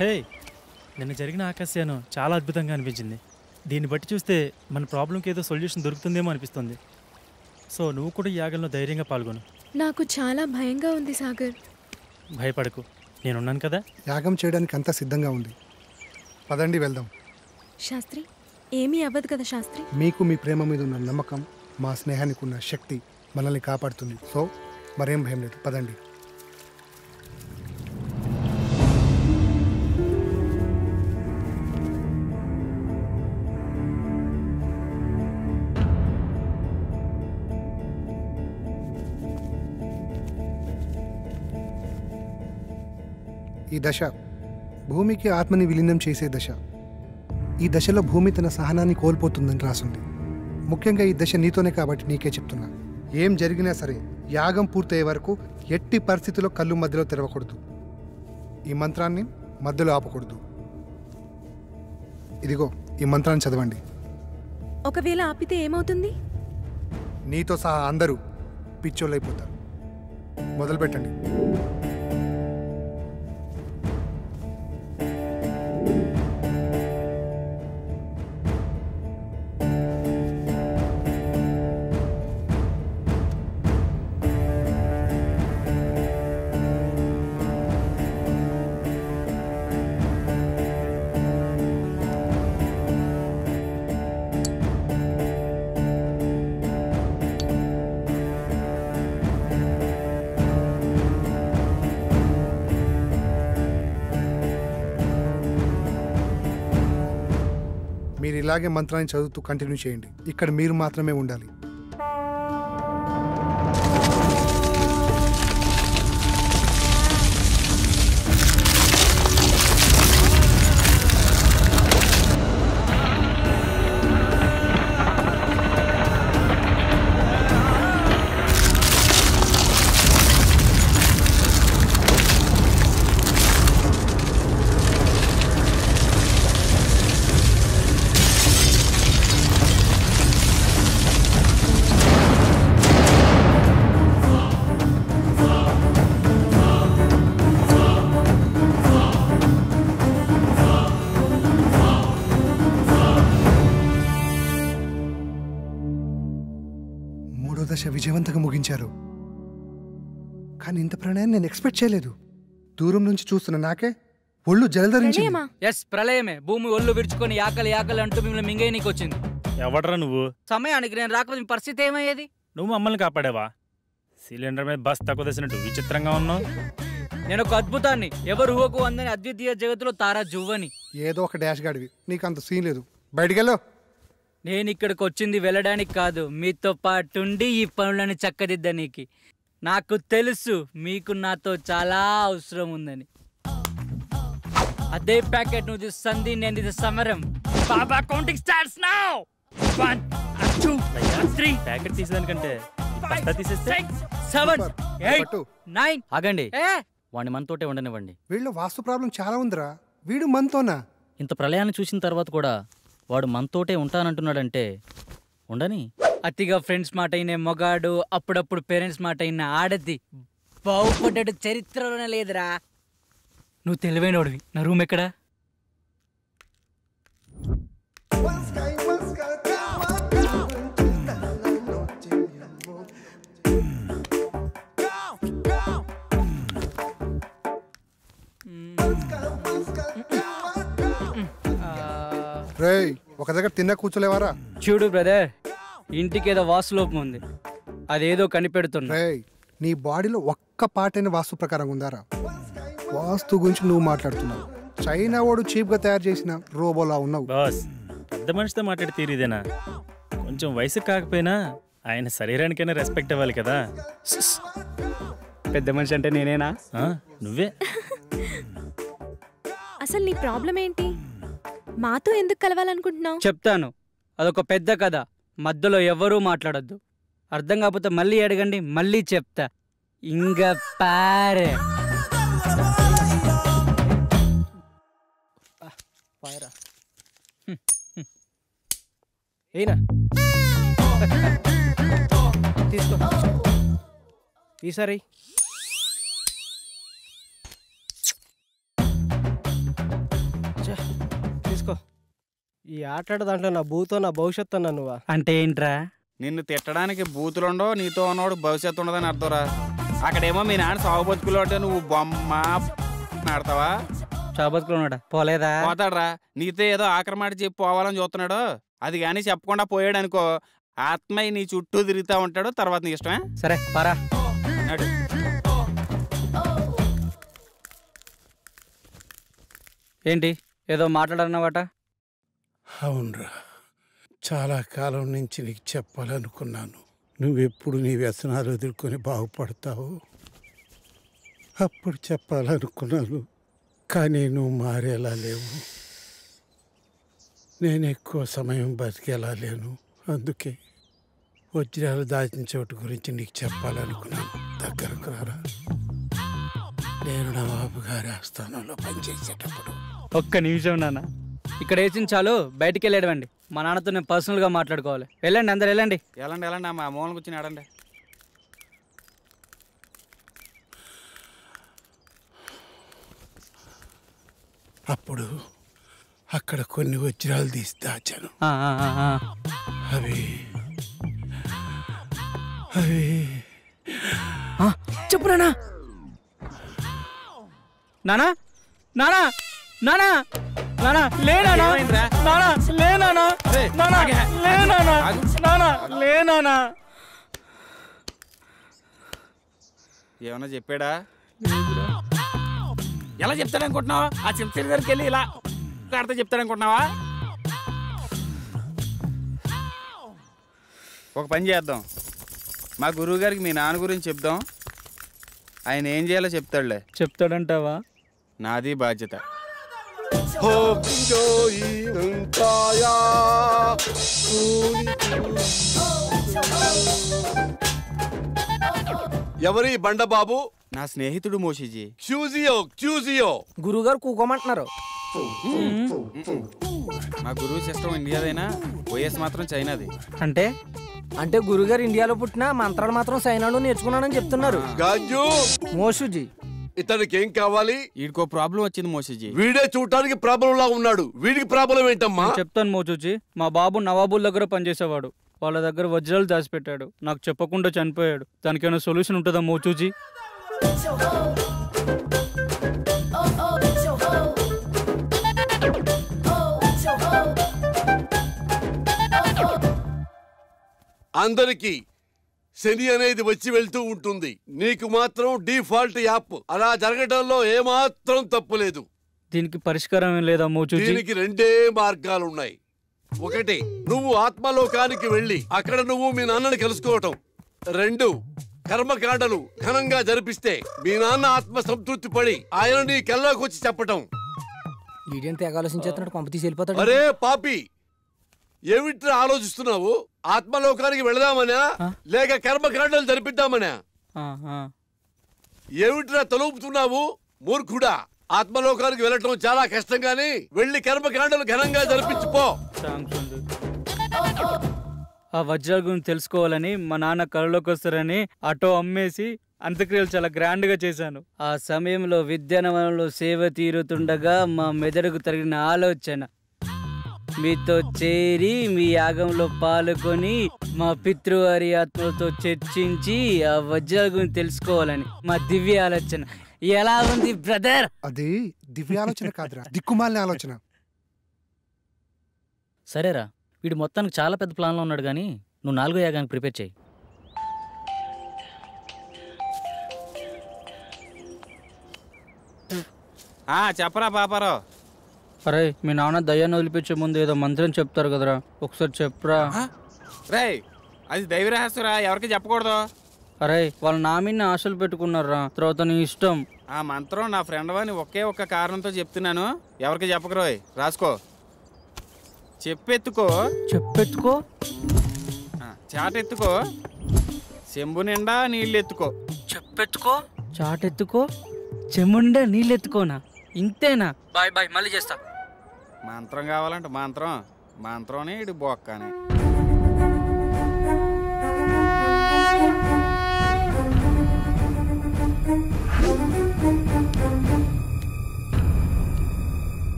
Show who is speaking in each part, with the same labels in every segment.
Speaker 1: హే, నిన్న జరిగిన ఆకాశయానం చాలా అద్భుతంగా అనిపించింది. దీన్ని బట్టి చూస్తే మన ప్రాబ్లంకి ఏదో సొల్యూషన్ దొరుకుతుందేమో అనిపిస్తుంది. సో నువ్వు కూడా ఈ యాగంలో ధైర్యంగా పాల్గొను.
Speaker 2: నాకు చాలా భయంగా ఉంది సాగర్.
Speaker 1: భయపడకు, నేనున్నాను కదా.
Speaker 3: యాగం చేయడానికి అంతా సిద్ధంగా ఉంది. పదండి వెళ్దాం.
Speaker 2: శాస్త్రి, ఏమీ అవ్వదు కదా శాస్త్రి?
Speaker 3: మీకు మీ ప్రేమ మీద ఉన్న నమ్మకం, మా స్నేహానికి ఉన్న శక్తి మనల్ని కాపాడుతుంది. సో మరేం భయం లేదు, పదండి. ఈ దశ భూమికి ఆత్మని విలీనం చేసే దశ. ఈ దశలో భూమి తన సహనాన్ని కోల్పోతుందని రాసుంది. ముఖ్యంగా ఈ దశ నీతోనే కాబట్టి నీకే చెప్తున్నా. ఏం జరిగినా సరే యాగం పూర్తయ్యే వరకు ఎట్టి పరిస్థితిలో కళ్ళు మధ్యలో తెరవకూడదు. ఈ మంత్రాన్ని మధ్యలో ఆపకూడదు. ఇదిగో ఈ మంత్రాన్ని చదవండి.
Speaker 2: ఒకవేళ ఆపితే ఏమవుతుంది?
Speaker 3: నీతో సహా అందరూ పిచ్చోళ్ళైపోతారు. మొదలు పెట్టండి. మీరు ఇలాగే మంత్రాన్ని చదువుతూ కంటిన్యూ చేయండి. ఇక్కడ మీరు మాత్రమే ఉండాలి. దశ విజయవంతంగా ముగించారు. కానీ ఇంత ప్రణయాన్ని నేను ఎక్స్పెక్ట్ చేయలేదు. దూరం నుంచి చూస్తున్న నాకే ఒళ్ళు జలధరించింది.
Speaker 4: ఎస్, ప్రళయమే. భూమి ఒళ్ళు విరుచుకొని ఆకలి ఆకలి అంటూ మిమ్మల్ని మింగేయనీకి వచ్చింది.
Speaker 1: ఎవడరా నువ్వు?
Speaker 4: సమయానికి నేను రాకపోతే మీ పరిస్థితి ఏమయ్యేది?
Speaker 1: నువ్వు మమ్మల్ని కాపాడావా? సిలిండర్ మీద బస్ తక్కువ తెసినట్టు విచిత్రంగా ఉన్నావు.
Speaker 4: నేను ఒక అద్భుతాన్ని, ఎవరు ఊహకు అందని అద్వితీయ జగత్తులో తారా జువ్వని.
Speaker 3: ఏదో ఒక డాష్ గాడివి, నీకు అంత సీన్ లేదు. బయటికెళ్ళు.
Speaker 4: నేను ఇక్కడికి వచ్చింది వెళ్ళడానికి కాదు, మీతో పాటుండి ఈ పనులను చక్కదిద్దనీకి. నాకు తెలుసు మీకు నాతో చాలా అవసరం ఉందని. అదే ప్యాకెట్ నువ్వు సంధి, నేను ఇది సమరం. బాబా కౌంటింగ్ స్టార్ట్స్ నౌ. 1 2 3
Speaker 1: ప్యాకెట్ తీసేదానికంటే తీసేస్తే
Speaker 4: 7 8 9.
Speaker 5: ఆగండి, వాడిని మనతోటే ఉండనివ్వండి.
Speaker 3: వీళ్ళు వాస్తు ప్రాబ్లం చాలా ఉందిరా. వీడు మనతోనా?
Speaker 5: ఇంత ప్రళయాన్ని చూసిన తర్వాత కూడా వాడు మనతోటే ఉంటానంటున్నాడంటే ఉండని.
Speaker 4: అతిగా ఫ్రెండ్స్ మాట అయిన మొగాడు, అప్పుడప్పుడు పేరెంట్స్ మాట అయిన ఆడది బాగుపడ్డాడు చరిత్రలోనే లేదురా. నువ్వు తెలివైనోడివి. నా రూమ్ ఎక్కడా?
Speaker 3: రేయ్, ఒక దగ్గర తిన్నా కూర్చోలేవారా?
Speaker 4: చూడు బ్రదర్, ఇంటికి ఏదో వాస్తులోపం ఉంది, అదేదో కనిపెడుతున్నా.
Speaker 3: రేయ్, నీ బాడీలో ఒక్క పాటైన వాస్తు ప్రకారం ఉందారా? వాస్తు గురించి నువ్వు మాట్లాడుతున్నావు. చైనా వాడు చీప్ గా తయారు చేసిన రోబోలా ఉన్నావు.
Speaker 1: బాస్, పెద్ద మనిషితో మాట్లాడి తీరిదేనా? కొంచెం వయసు కాకపోయినా ఆయన శరీరానికైనా రెస్పెక్ట్ ఇవ్వాలి కదా.
Speaker 4: పెద్ద మనిషి అంటే నేనేనా?
Speaker 1: నువ్వే.
Speaker 2: అసలు నీ ప్రాబ్లం ఏంటి? మాతో ఎందుకు కలవాలనుకుంటున్నావు?
Speaker 4: చెప్తాను. అదొక పెద్ద కథ, మధ్యలో ఎవరూ మాట్లాడొద్దు. అర్థం కాకపోతే మళ్ళీ అడగండి, మళ్ళీ చెప్తా. ఇంగ పారే
Speaker 6: ఏనా తీసుకో. ఈసారి ఈ ఆట దాంట్లో నా భూతో నా భవిష్యత్తు అన్నా నువ్వా?
Speaker 4: అంటే ఏంట్రా?
Speaker 7: నిన్ను తిట్టడానికి బూతులుండో నీతో ఉన్నవాడు భవిష్యత్తు ఉండదని అర్థంరా. అక్కడేమో మీ నాన్న సాగు బతుకులు అంటే నువ్వు బొమ్మ ఆడతావా?
Speaker 4: చాబతుకులు ఉన్నాడా? పోలేదా?
Speaker 7: పోతాడరా. నీతో ఏదో ఆఖరి మాట చెప్పి పోవాలని చూస్తున్నాడు. అది కానీ చెప్పకుండా పోయాడు అనుకో, ఆత్మయ్య నీ చుట్టూ తిరుగుతూ ఉంటాడు. తర్వాత నీ ఇష్టమే.
Speaker 4: సరే పరా. ఏంటి ఏదో మాట్లాడన్నావట?
Speaker 8: అవునరా, చాలా కాలం నుంచి నీకు చెప్పాలనుకున్నాను. నువ్వెప్పుడు నీ వ్యసనాలు ఎదుర్కొని బాగుపడతావు అప్పుడు చెప్పాలనుకున్నాను. కానీ నువ్వు మారేలా లేవు. నేను ఎక్కువ సమయం బతికేలా లేను. అందుకే వజ్రాలు దాచిన చోటు గురించి నీకు చెప్పాలనుకున్నాను. దగ్గరకు రారా. నేను నవాబు గారి ఆస్థానంలో పనిచేసేటప్పుడు.
Speaker 4: ఒక్క నిమిషం నాన్న, ఇక్కడ వేసింది చాలు, బయటికి వెళ్ళేడవండి. మా నాన్నతో నేను పర్సనల్గా మాట్లాడుకోవాలి. వెళ్ళండి, అందరు వెళ్ళండి.
Speaker 7: వెళ్ళండి వెళ్ళండి, మా మూలం కూర్చొని ఆడండి.
Speaker 8: అప్పుడు అక్కడ కొన్ని వజ్రాలు తీసి దాచాను. అవి అవి
Speaker 4: చెప్పు నానా. నానా నానా నానా నానా లేనా నానా లేనా నానా లేనా నానా లేనా?
Speaker 7: ఏమన్నా చెప్పాడా? ఎలా చెప్తాడనుకుంటున్నావా? ఆ చింతరి దగ్గరికి వెళ్ళి ఇలా ఆడితే చెప్తాడనుకుంటున్నావా? ఒక పని చేద్దాం, మా గురువు గారికి మీ నాన్న గురించి చెప్దాం. ఆయన ఏం చేయాలో చెప్తాడులే.
Speaker 4: చెప్తాడంటావా?
Speaker 7: నాది బాధ్యత.
Speaker 9: ఎవరి బండబాబు?
Speaker 7: నా స్నేహితుడు మోషిజీ.
Speaker 9: క్యూజియో
Speaker 6: గురువుగారు కూకోమంటున్నారు.
Speaker 7: మా గురువు సిస్టమ్ ఇండియాదైనా వైఎస్ మాత్రం చైనాది.
Speaker 6: అంటే గురుగారు ఇండియాలో పుట్టిన మంత్రాలు మాత్రం సైనాలో నేర్చుకున్నానని చెప్తున్నారు.
Speaker 9: గాజు
Speaker 6: మోషుజీ,
Speaker 9: ఇతనికి ఏం కావాలి?
Speaker 7: వీడికో ప్రాబ్లం వచ్చింది మోషిజీ.
Speaker 9: వీడే చూడటానికి ప్రాబ్లం లా ఉన్నాడు. వీడికి ప్రాబ్లం ఏంటమ్మా?
Speaker 4: చెప్తాను మోచూజీ. మా బాబు నవాబుల దగ్గర పనిచేసేవాడు. వాళ్ళ దగ్గర వజ్రాలు దాచిపెట్టాడు. నాకు చెప్పకుండా చనిపోయాడు. దానికైనా సొల్యూషన్ ఉంటుందా మోచూజీ?
Speaker 9: అందరికి శని అనేది వచ్చి వెళ్తూ ఉంటుంది. నీకు మాత్రం డిఫాల్ట్ యాప్. అలా జరగడంలో ఏమాత్రం తప్పులేదు.
Speaker 4: దీనికి పరిష్కారం ఏం లేదా మోచూజీ?
Speaker 9: దీనికి రెండే మార్గాలున్నాయి. ఒకటి, నువ్వు ఆత్మలోకానికి వెళ్ళి అక్కడ నువ్వు మీ నాన్నని కలుసుకోవటం. రెండు, కర్మకాండలు ఘనంగా జరిపిస్తే మీ నాన్న ఆత్మ సంతృప్తి పడి ఆయన నీ కల్లోకి వచ్చి చెప్పటం.
Speaker 6: ఈడేం తెగ ఆలోచించేస్తున్నాడు, పంప తీసి వెళ్ళిపోతాడు.
Speaker 9: అరే పాపి, ఏమిట్రా ఆలోచిస్తున్నావు? ఆత్మలోకానికి వెళదామనా లేక కర్మకాండలు జరిపిద్దామనా? ఏమిట్రా తలుపుతున్నావు మూర్ఖుడా? ఆత్మలోకానికి వెళ్ళటం చాలా కష్టం గాని వెళ్ళి కర్మకాండలు ఘనంగా జరిపించుకో.
Speaker 4: ఆ వజ్రాల గురించి తెలుసుకోవాలని మా నాన్న కళలోకి వస్తారని ఆటో అమ్మేసి అంత్యక్రియలు చాలా గ్రాండ్ గా చేశాను. ఆ సమయంలో విద్యానవనంలో సేవ తీరుతుండగా మా మెదడుకు తగిన ఆలోచన మీతో చేరి మీ యాగంలో పాల్గొని మా పితృవారి ఆత్మలతో చర్చించి ఆ వజ్రాల గురించి తెలుసుకోవాలని మా దివ్య ఆలోచన. ఎలా ఉంది బ్రదర్?
Speaker 3: అది దివ్య ఆలోచన కాదురా, దిక్కుమాలిన ఆలోచన.
Speaker 5: సరేరా, వీడు మొత్తానికి చాలా పెద్ద ప్లాన్లో ఉన్నాడు. కానీ నువ్వు 4వ యాగానికి ప్రిపేర్ చేయి.
Speaker 7: చెప్పరా పాపారావు.
Speaker 4: అరే, మీ నాన్న దయ్యాన్ని వదిలిపించే ముందు ఏదో మంత్రం చెప్తారు కదరా, ఒకసారి చెప్పరా.
Speaker 7: రే, అది దైవ రహస్యరా, ఎవరికి చెప్పకూడదు.
Speaker 4: అరే, వాళ్ళు నా మీద ఆశలు పెట్టుకున్నారా, తర్వాత నీ ఇష్టం.
Speaker 7: ఆ మంత్రం నా ఫ్రెండ్ వాని ఒకే ఒక్క కారణంతో చెప్తున్నాను, ఎవరికి చెప్పకరోయ్. రాసుకో. చెప్పెత్తుకో.
Speaker 4: చెప్పెత్తుకో.
Speaker 7: చాటెత్తుకో. చెంబు నిండా నీళ్ళు ఎత్తుకో.
Speaker 4: చెప్పెత్తుకో. చాటెత్తుకో. చెంబు నిండా నీళ్ళు ఎత్తుకోనా? ఇంతేనా? బాయ్ బాయ్, మళ్ళీ చేస్తా.
Speaker 7: మంత్రం కావాలంటే మంత్రం ఇటు బొక్కనే.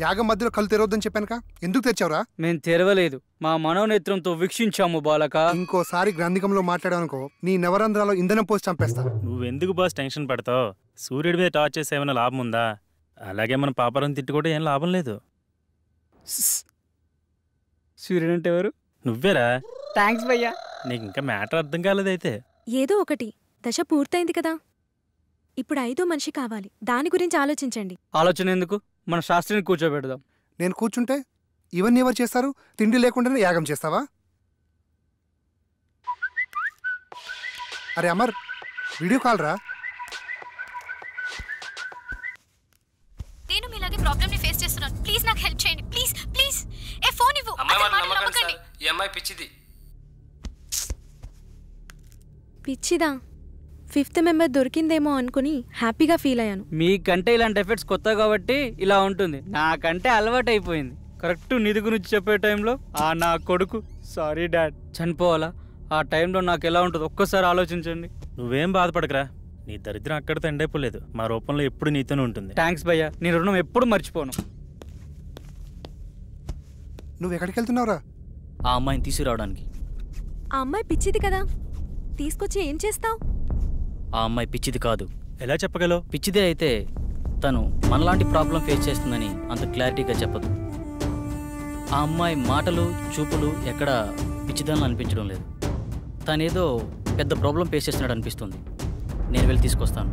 Speaker 3: యాగం మధ్యలో కళ్ళు తెరవద్దని చెప్పానుక, ఎందుకు తెచ్చావురా?
Speaker 4: మేము తెరవలేదు, మా మనోనేత్రంతో వీక్షించాము బాలక.
Speaker 3: ఇంకోసారి గ్రంథికంలో మాట్లాడానుకో నీ నవరంధ్రాలో ఇంధనం పోసి చంపేస్తా.
Speaker 1: నువ్వెందుకు బాస్ టెన్షన్ పడతావు? సూర్యుడి మీద టార్చ్ చేస్తే ఏమైనా లాభం ఉందా? అలాగే మన పాపరం తిట్టుకుంటే ఏం లాభం లేదు.
Speaker 4: సూర్యుడు అంటే ఎవరు?
Speaker 1: నువ్వేరా.
Speaker 4: థ్యాంక్స్ భయ్యా.
Speaker 1: నీకు ఇంకా మ్యాటర్ అర్థం కాలేదైతే.
Speaker 2: ఏదో ఒకటి, దశ పూర్తయింది కదా, ఇప్పుడు 5వ మనిషి కావాలి. దాని గురించి ఆలోచించండి.
Speaker 4: ఆలోచన ఎందుకు, మన శాస్త్రిని కూర్చోబెడదాం.
Speaker 3: నేను కూర్చుంటే ఇవన్నీ ఎవరు చేస్తారు? తిండి లేకుండానే యాగం చేస్తావా? అరే అమర్, వీడియో కాల్ రా.
Speaker 2: నేను మీలాగే ప్రాబ్లమ్ ని ఫేస్ చేస్తున్నాను. ప్లీజ్ నాకు హెల్ప్ చేయండి. Please please. ఏ ఫోన్ ఇవ్వు. నమ్మకండి.
Speaker 6: ఈ అమ్మాయి పిచ్చిది.
Speaker 2: పిచ్చిదా? 5th మెంబర్ దొరికిందేమో అనుకుని హ్యాపీగా ఫీల్ అయ్యాను.
Speaker 4: మీకంటే ఇలాంటి ఎఫెక్ట్స్ కొత్త కాబట్టి ఇలా ఉంటుంది, నాకంటే అలవాటు అయిపోయింది. కరెక్ట్ నిధి గురించి చెప్పే టైంలో నా కొడుకు సారీ డాడ్ చనిపోవాలా? ఆ టైంలో నాకు ఎలా ఉంటుంది ఒక్కసారి ఆలోచించండి.
Speaker 1: నువ్వేం బాధపడకరా, నీ దరిద్రం అక్కడితో ఎండైపోలేదు. మా రూపంలో ఎప్పుడు నీతోనే ఉంటుంది.
Speaker 4: థ్యాంక్స్ భయ్యా, నీ రుణం ఎప్పుడు మర్చిపోను.
Speaker 3: నువ్వు ఎక్కడికి వెళ్తున్నావురా?
Speaker 5: ఆ అమ్మాయిని తీసుకురావడానికి.
Speaker 2: ఆ అమ్మాయి పిచ్చిది కదా, తీసుకొచ్చి ఏం చేస్తావు?
Speaker 5: ఆ అమ్మాయి పిచ్చిది కాదు.
Speaker 1: ఎలా చెప్పగలవు?
Speaker 5: పిచ్చిదే అయితే తను మనలాంటి ప్రాబ్లం ఫేస్ చేస్తుందని అంత క్లారిటీగా చెప్పదు. ఆ అమ్మాయి మాటలు చూపులు ఎక్కడ పిచ్చిదాన్ని అనిపించడం లేదు. తనేదో పెద్ద ప్రాబ్లం ఫేస్ చేస్తున్నాడు అనిపిస్తుంది. నేను వెళ్ళి తీసుకొస్తాను.